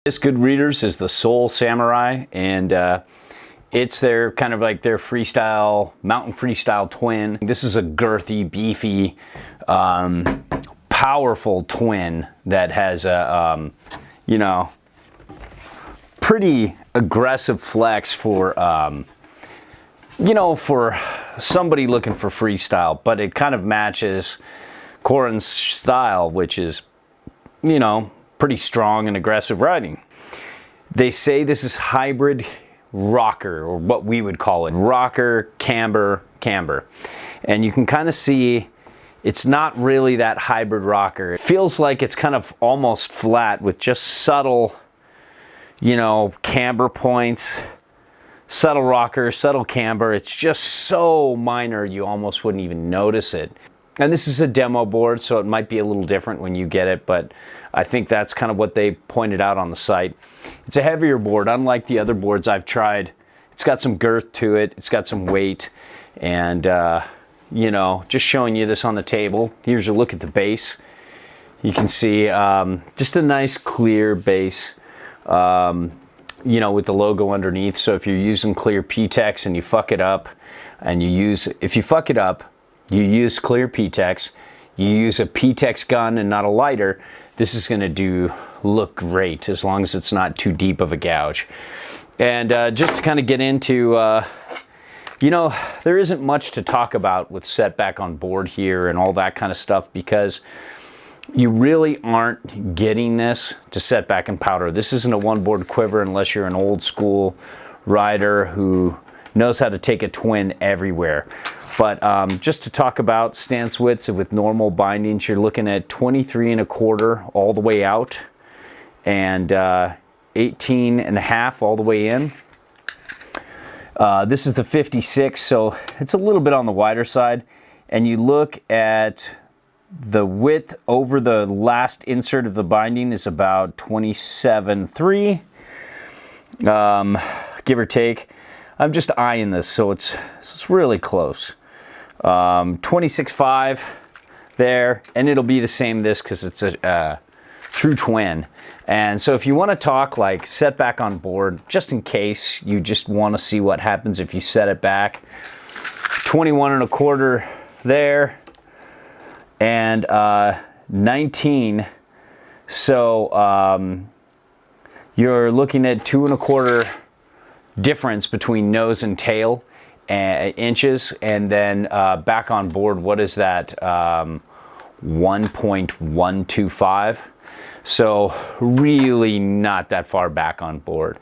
This good readers is the Soul Samurai, and it's their kind of like their freestyle, mountain freestyle twin. This is a girthy, beefy, powerful twin that has a, you know, pretty aggressive flex for, you know, for somebody looking for freestyle, but it kind of matches Corin's style, which is, you know, pretty strong and aggressive riding. They say this is hybrid rocker, or what we would call it, rocker, camber. And you can kind of see it's not really that hybrid rocker. It feels like it's kind of almost flat with just subtle, you know, camber points, subtle rocker, subtle camber. It's just so minor you almost wouldn't even notice it. And this is a demo board, so it might be a little different when you get it, but I think that's kind of what they pointed out on the site. It's a heavier board, unlike the other boards I've tried. It's got some girth to it, it's got some weight, and you know, just showing you this on the table. Here's a look at the base. You can see just a nice clear base, you know, with the logo underneath. So if you're using clear P-Tex and you fuck it up, and if you fuck it up, you use clear P-Tex, you use a P-Tex gun and not a lighter, this is going to look great as long as it's not too deep of a gouge. And just to kind of get into, you know, there isn't much to talk about with setback on board here and all that kind of stuff, because you really aren't getting this to setback and powder. This isn't a one-board quiver unless you're an old school rider who knows how to take a twin everywhere. But just to talk about stance widths with normal bindings, you're looking at 23 1/4 all the way out, and 18 1/2 all the way in. This is the 56, so it's a little bit on the wider side. And you look at the width over the last insert of the binding is about 27.3, give or take. I'm just eyeing this, so it's really close. 26.5 there, and it'll be the same this because it's a true twin. And so if you want to talk like setback on board, just in case you just want to see what happens if you set it back, 21 1/4 there, and 19. So you're looking at 2 1/4 difference between nose and tail inches, and then back on board, what is that, 1.125. So really not that far back on board.